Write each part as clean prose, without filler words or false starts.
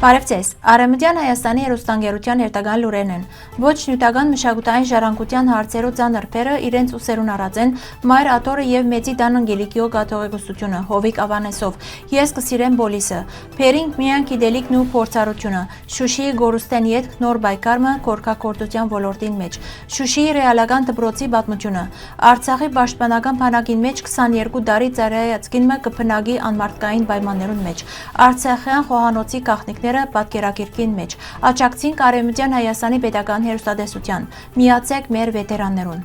Բարև ձեզ, Արևմտյան Հայաստանի հեռուստաընկերության հետագան լուրերն են։ Ոչ նյութական մշակութային ժառանգության հարցերով ծանր փերը իրենց ուսերուն առած են Մայր Աթոռը եւ Մեծի Դանն Գելիկիո գաթողիկոսությունը Հովիկ Ավանեսով։ Ես կսիրեմ Բոլիսը։ Փերինք միայն գիտելիքն ու փորձառությունը։ Շուշիի Գորուստեն յետք նոր բայկարմը կորքակորթության ոլորտին մեջ։ Շուշիի ռեալական դպրոցի պատմությունը։ Արցախի պաշտպանական բանակին մեջ 22 տարի ծառայացկինը կփնագի անմարտկային պայմաններուն մեջ։ Արցախյան խոհանոցի գաղտնիքները պատկերակերքին մեջ։ Աջակցին Արևմտյան Հայաստանի պետական հեռուստատեսության։ Միացեք մեր վետերաններուն։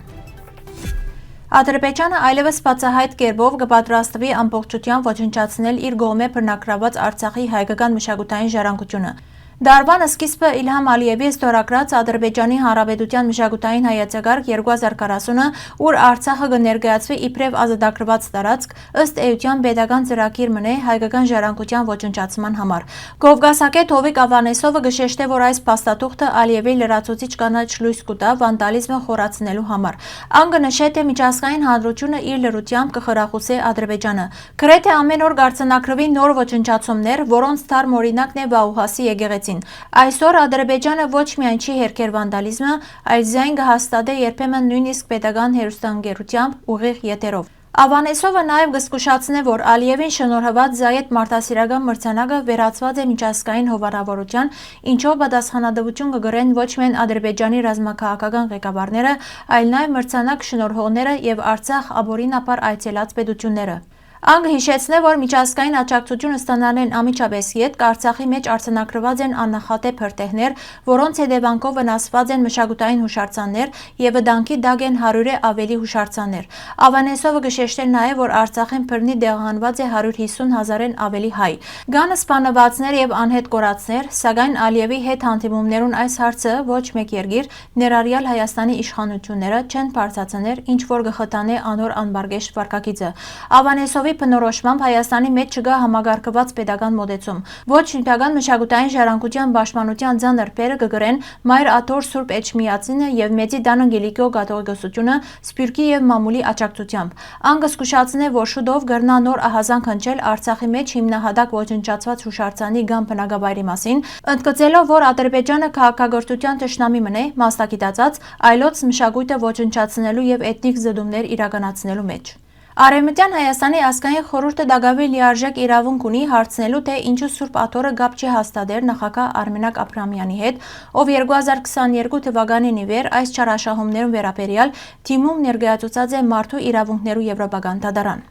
Ադրբեջանը այլևս բացահայտ կերպով կպատրաստվի ամբողջությամբ ոչնչացնել իր կողմէ բռնագրաված Արցախի հայկական մշակութային ժառանգությունը։ Դարվան սկիզբը Իլհամ Ալիևի ստորագրած Ադրբեջանի Հանրապետության մշակութային հայեցակարգ 2040-ը, ուր Արցախը կներկայացվի իբրև ազատագրված տարածք, ըստ էության պետական ծրագիր մնե հայկական ժառանգության ոչնչացման համար։ Կովկասակետ Հովիկ Ավանեսովը կշեշտե, որ այս փաստաթուղթը Ալիևի լրացուցիչ կանաչ լույս կտա վանդալիզմը խորացնելու համար։ Ան կնշե, թե միջազգային հանրությունը իր լրությամբ կխրախուսի Ադրբեջանը։ Գրեթե ամեն օր կարձնակրվի նոր ոչնչացումներ, որոնց թարմ օրինակն է Բաուհասի եկեղեցին։ Այսօր Ադրբեջանը ոչ միայն չի հերքեր վանդալիզմը, այլ ձայն կհաստատե երբեմն նույնիսկ պետական հեռուստաընկերությամբ ուղիղ եթերով։ Ավանեսովը նաև կզգուշացնե, որ Ալիևին շնորհված Զայեդ մարդասիրական մրցանակը վերածված է միջազգային հովանավորության, ինչով պատասխանատվություն կգրեն ոչ միայն Ադրբեջանի ռազմաքաղաքական ղեկավարները, այլ նաև մրցանակ շնորհողները եւ Արցախ ապօրինաբար այցելած պետությունները։ Ան հիշեցնե, որ միջազգային աջակցություն ստանալեն ամիջապես յետք Արցախի մեջ արձանագրված են աննախադեպ հրթիռներ, որոնց հետևանքով վնասված են մշակութային հուշարձաններ եւ վտանգի տակ են 100-ը ավելի հուշարձաններ։ Ավանեսովը կշեշտե նաեւ, որ Արցախին բռնի տեղահանված է 150,000-ն ավելի հայ։ Կան սպանվածներ եւ անհետ կորածներ, սակայն Ալիևի հետ հանդիպումներուն այս հարցը ոչ մեկ երկիր, ներառյալ Հայաստանի իշխանությունները, չեն բարձրացնել, ինչ որ կխթանե անոր անբարգեշտ վարքագիծը։ Ավանեսովի բնորոշմամբ Հայաստանի մեջ չկա համագարկված պետական մոտեցում։ Ոչ նյութական մշակութային ժառանգության պաշտպանության ծանր փերը կգրեն Մայր Աթոռ Սուրբ Էջմիածինը եւ Մեծի Դանն Գելիկիո գաթողիկոսությունը Սփյուռքի եւ մամուլի աջակցությամբ։ Ան կզգուշացնե, որ շուտով կգրնա նոր ահազանգ հնչել Արցախի մեջ հիմնահատակ ոչնչացված հուշարձանի կամ բնակավայրի մասին, ընդգծելով, որ Ադրբեջանը քաղաքագործության թշնամի մնե, մասնագիտացած այլոց մշակույթը ոչնչացնելու եւ էթնիկ զդումներ իրականացնելու մեջ։ Արևմտյան Հայաստանի ազգային խորհուրդը դակավի լիարժեք իրավունք ունի հարցնելու, թե ինչու Սուրբ Աթոռը կապ չի հաստատել նախագահ Արմենակ Աբրահամյանի հետ, ով 2022 թվականին ի վեր այս չարաշահումներուն վերաբերյալ թիմում ներկայացուցած է Մարդու իրավունքներու եվրոպական դատարան։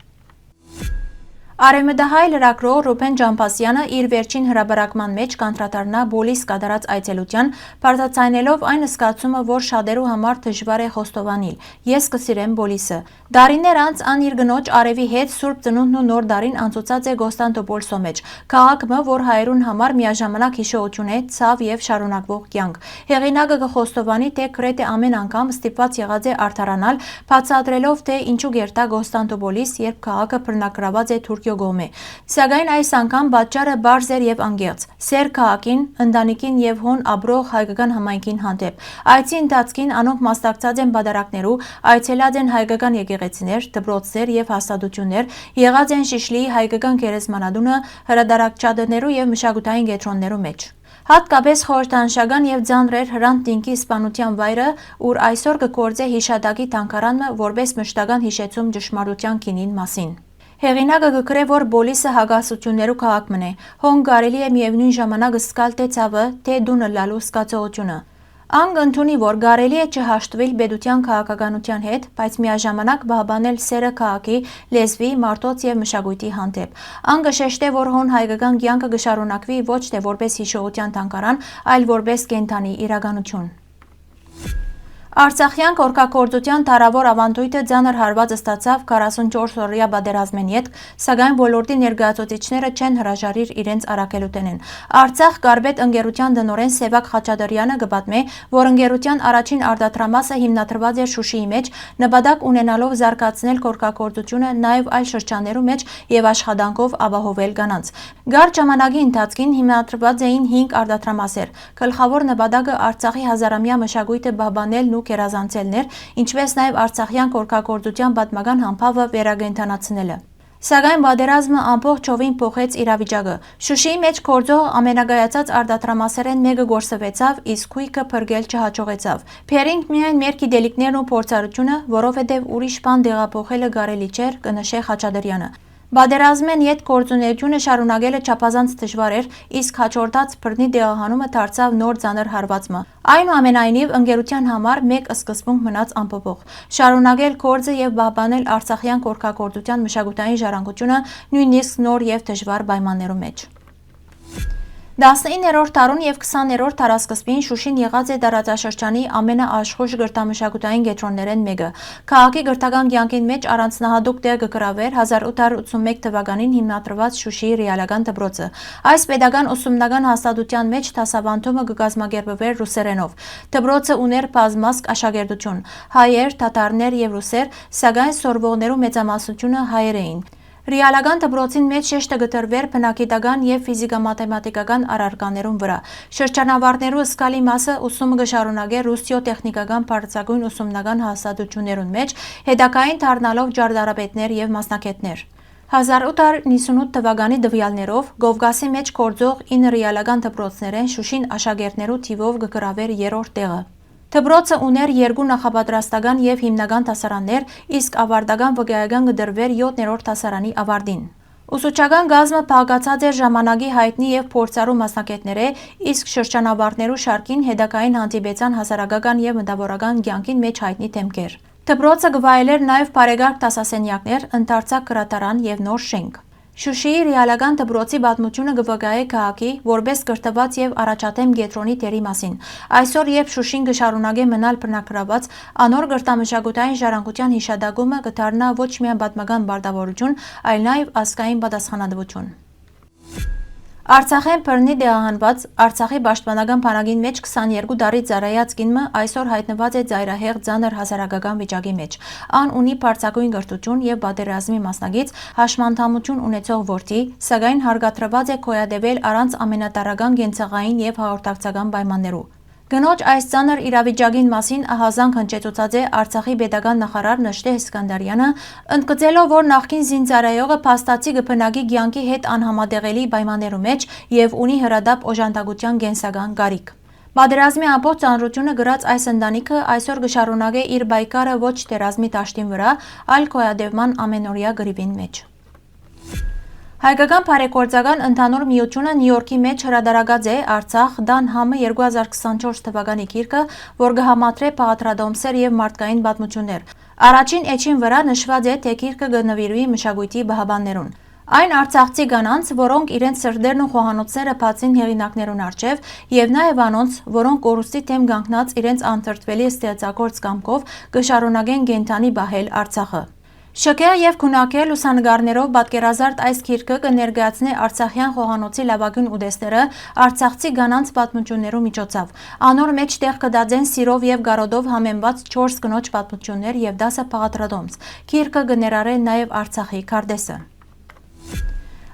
Արևմտահայ լրագրող Ռուբեն Ջամփասյանը իր վերջին հրապարակման մեջ կանդրադառնա Բոլիս կատարած այցելության, բարձրացնելով այն զգացումը, որ շատերու համար դժվար է խոստովանել։ Ես կսիրեմ Բոլիսը։ Դարիներ անց ան իր գնոջ Արևի հետ Սուրբ Ծնունդն ու Նոր դարին անցուցած է Կոստանդնուպոլսո մեջ, քաղաքը, որ հայերուն համար միաժամանակ հիշողություն է, ցավ եւ շարունակվող կյանք։ Հեղինակը կխոստովանի, թե գրեթե ամեն անգամ ստիպված եղած է արդարանալ, բացատրելով, թե ինչու գերտա Կոստանդնուպոլիս, երբ քաղաքը բռնագրաված է Թուրքիո կողմէ։ Սակայն այս անգամ պատճառը բարձ էր եւ անգերց։ Սեր քաղաքին, ընտանիքին եւ հոն ապրող հայկական համայնքին հանդեպ։ Այցի ընթացքին անոնք մասնակցած են բادرակներու, այցելած են հայկական եկեղեցիներ, դպրոցներ եւ հաստատություններ, եղած են Շիշլիի հայկական գերեզմանատունը, հրադարակչատներու եւ մշակութային կենտրոններու մեջ։ Հատկապես խորհրդանշական եւ ձանրեր Հրանտ Տինկի սպանության վայրը, ուր այսօր կգործե հիշատակի թանգարանը որպես մշտական հիշեցում ճշմարտության գինին մասին։ Հեղինակը կգրե, որ Բոլիսը հագասություններու քաղաք մնե, հոն կարելի է միևնույն ժամանակ զգալ թե ցավը, թե դունը լալու զգացողությունը։ Ան կընդունի, որ կարելի է չհաշտվել պետության քաղաքականության հետ, բայց միաժամանակ պահպանել սերը քաղաքի, լեզվի, մարդոց եւ մշակույթի հանդեպ։ Ան կշեշտե, որ հոն հայկական կյանքը կշարունակվի ոչ թե որպես հիշողության թանգարան, այլ որպես կենդանի իրականություն։ Արցախյան կորքակորթության դարավոր ավանդույթը ծանր հարված ստացավ 44-օրյա պատերազմին յետք, սակայն ոլորտի ներկայացուցիչները չեն հրաժարիր իրենց առաքելութենեն։ Արցախ Կարպետ ընկերության տնօրեն Սևակ Խաչատրյանը կպատմե, որ ընկերության առաջին արտադրամասը հիմնադրված էր Շուշիի մեջ, նպատակ ունենալով զարգացնել կորքակորթությունը նաև այլ շրջաններու մեջ եւ աշխատանքով ապահովել կանանց։ Գարջ ժամանակի ընթացքին հիմնադրված էին 5 արտադրամասեր։ Գլխավոր նպատակը Արցախի հազարամյա մշակույթը պահպանելն ու գերազանցելներ, ինչպես նաև արցախյան կորքակորթության պատմական համբավը վերակենդանացնելը։ Սակայն պատերազմը ամբողջովին փոխեց իրավիճակը։ Շուշիի մեջ գործող ամենագայացած արտադրամասերեն մեկը գործվեցավ, իսկ քույքը փրկել չհաջողեցավ։ Փերինք միայն մեր գիտելիքներն ու փորձառությունը, որովհետև ուրիշ բան դեղափոխելը կարելի չէր, կնշե Խաչատրյանը։ Պատերազմեն յետ գործունեությունը շարունակելը չափազանց դժվար էր, իսկ հաջորդած բռնի դեղահանումը դարձավ նոր ծանր հարվածը։ Այնուամենայնիվ, ընկերության համար մեկ սկզբունք մնաց անփոփոխ՝ շարունակել գործը եւ պահպանել արցախյան կոռքագործության մշակութային ժառանգությունը նույնիսկ նոր եւ դժվար պայմաններում մեջ։ 19-րդ դարուն եւ 20-րդ դարասկզբին Շուշին եղած է տարածաշրջանի ամենաաշխույժ գրթամշակութային կենտրոններեն մեկը։ Քաղաքի գրթական կյանքին մեջ առանձնահատուկ տեղ կգրավեր 1881 թվականին հիմնադրված Շուշիի ռեալական դպրոցը։ Այս պետական ուսումնական հաստատության մեջ դասավանդումը կկազմակերպվեր ռուսերենով։ Դպրոցը ուներ բազմազգ աշակերտություն՝ հայեր, թաթարներ եւ ռուսեր, սակայն սորվողներու մեծամասնությունը հայեր էին։ Ռեալական դպրոցին մեջ շեշտը գտրվեր բնագիտական եւ ֆիզիկա-մաթեմատիկական առարկաներուն վրա։ Շրջանավարտներու զգալի մասը ուսումը կշարունակեր ռուսիո-տեխնիկական բարձրագույն ուսումնական հաստատություններուն մեջ, հետագային դառնալով ջարդարապետներ եւ մասնակիցներ։ 1898 թվականի տվյալներով Կովկասի մեջ գործող 9 ռեալական դպրոցներեն Շուշին աշակերտներու թիվով կգրավեր 3-րդ տեղը։ Դպրոցը ուներ 2 նախապատրաստական եւ հիմնական դասարաններ, իսկ ավարտական վկայական կդրվեր 7-րդ դասարանի ավարտին։ Ուսուցչական գազմը բաղկացած էր ժամանակի հայտնի եւ փորձառու մասնակիցների, իսկ շրջանավարտներու շարքին հետագային հանդիպեցան հասարակական եւ մտավորական կյանքին մեջ հայտնի դեմքեր։ Դպրոցը կվայելեր նաեւ բարեկարգ դասասենյակներ, ընդարձակ գրադարան եւ նոր շենք։ Շուշիի ռեալական դպրոցի պատմությունը կվկայե քաղաքի որպես կրթված եւ առաջադեմ կենտրոնի դերի մասին։ Այսօր, երբ Շուշին կշարունակե մնալ բնակրաված, անոր գրթամշակութային ժառանգության հիշադակումը կդառնա ոչ միայն պատմական պարտավորություն, այլ նաեւ ազգային պատասխանատվություն։ Արցախեն բռնի դեղահանված Արցախի պաշտպանական բանակին մեջ 22 տարի ծառայած կինը այսօր հայտնված է ծայրահեղ ծանր հասարակական վիճակի մեջ։ Ան ունի բարձրագույն կրթություն եւ պատերազմի մասնակից հաշմանդամություն ունեցող որդի, սակայն հարգադրված է գոյատևել առանց ամենատարրական կենցաղային եւ հաղորդակցական պայմաններու։ Գնոջ այս ծանր իրավիճակին մասին ահազանգ հնչեցուցած է Արցախի պետական նախարար Նժդե Իսկանդարյանը, ընդգծելով, որ նախկին զինծառայողը փաստացի կբնակի կյանքի հետ անհամատեղելի պայմաններու մեջ եւ ունի հրադապ օժանդակության կենսական կարիք։ Պատերազմի ամբողջ ծանրությունը գրած այս ընտանիքը այսօր կշարունակե իր բայկարը ոչ թե ռազմի դաշտին վրա, այլ գոյատևման ամենօրյա գրիվին մեջ։ Հայկական բարեգործական ընդհանուր միությունը Նյու Յորքի մեջ հրադարագած է Արցախ դան համը 2024 թվականի գիրքը, որ կհամատրե բաղադրատոմսեր եւ մարդկային պատմություններ։ Առաջին էջին վրա նշված է, թե գիրքը կնվիրվի մշակույթի բահաբաններուն։ Այն արցախցի կանանց, որոնք իրենց սրտերն ու խոհանոցները բացին հեղինակներուն առջև, եւ նաեւ անոնց, որոնք կորուստի դեմ կանգնած իրենց անթրթվելի ստեղծագործ կամքով կշարունակեն կենթանի բահել Արցախը։ Շքեղ եւ քունակել լուսանգարներով պատկերազարդ այս գիրքը կներկայացնի արցախյան խոհանոցի լավագույն ուտեստները արցախցի կանանց պատմություններու միջոցով։ Անոր մեջ տեղ կդածեն սիրով եւ գարոդով համեմված 4 կնոջ պատմություններ եւ 10 բաղադրատոմս։ Գիրքը կներառե նաեւ Արցախի քարտեզը։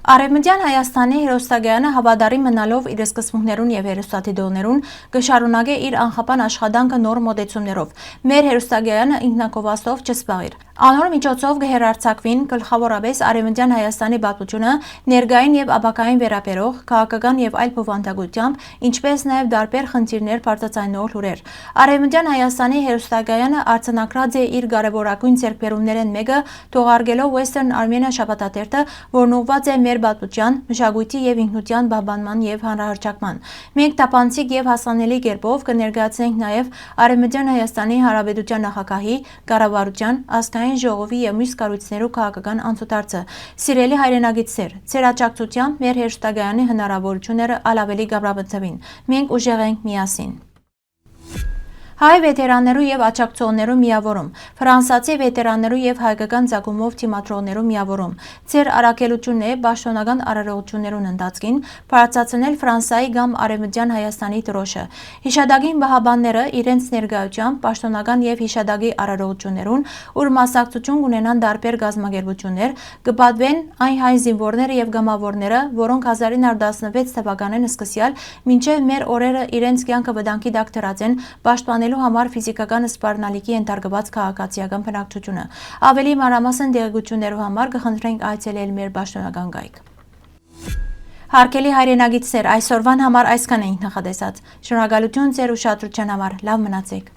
Արևմտյան Հայաստանի հերոստագայանը հավատարիմ մնալով իր սկզբունքներուն եւ հերոստատիդողներուն կշարունակե իր անխափան աշխատանքը նոր մոտեցումներով։ Մեր հերոստագայանը ինքնակովաստով չսպաղիր։ Անոր միջոցով կհերարցակվին գլխավորապես Արևմտյան Հայաստանի պատմությունը, ներկային եւ ապագային վերաբերող քաղաքական եւ այլ բովանդակությամբ, ինչպես նաեւ դարբեր խնդիրներ բարձրացնող լուրեր։ Արևմտյան Հայաստանի հերոստագայանը արձանագրած է իր կարևորագույն ձեռքբերումներեն մեկը, թողարկելով Western Armenia շաբաթաթերթը, որն ուղղված է մեր պատմության, մշակույթի եւ ինքնության պահպանման եւ հանրահռչակման։ Մենք տապանցիկ եւ հասանելի կերպով կներկայացնենք նաեւ Արևմտյան Հայաստանի Հանրապետության նախագահի, կառավարության, ազգային ժողովի եւ մյուս կառույցներու քաղաքական անցուդարձը։ Սիրելի հայրենագիտներ, ձեր աջակցությամբ մեր հերոստագայանի հնարավորությունները ալավելի կապրապնդվին։ Մենք ուժեղ ենք միասին։ Հայ վետերաններու եւ աջակցողներու միավորում, ֆրանսացի վետերաններու եւ հայկական ցակումով թիմադրողներու միավորում։ Ձեր առաքելությունն է պաշտոնական արարողություններուն ընթացքին բարձրացնել Ֆրանսիայի կամ Արևմտյան Հայաստանի դրոշը։ Հիշադակին բահաբանները իրենց ներկայությամբ պաշտոնական եւ հիշադակի արարողություններուն, ուր մասնակցություն ունենան դարբեր գազམ་ագերբություններ, կպատվեն այն հայ զինվորները եւ գամավորները, որոնք 1916 թվականին սկսյալ մինչեւ մեր օրերը իրենց կյանքը վտանգի տակ դրած են պաշտպանել պահպանելու համար ֆիզիկական սպառնալիքի ենթարկված քաղաքացիական բնակչությունը։ Ավելի մանրամասն դեղեցություններով համար կխնդրենք այցելել մեր պաշտոնական կայք։ Հարգելի հայրենագիտներ, այսօրվան համար այսքան էինք նախատեսած։ Շնորհակալություն ձեր ուշադրության համար, լավ մնացեք։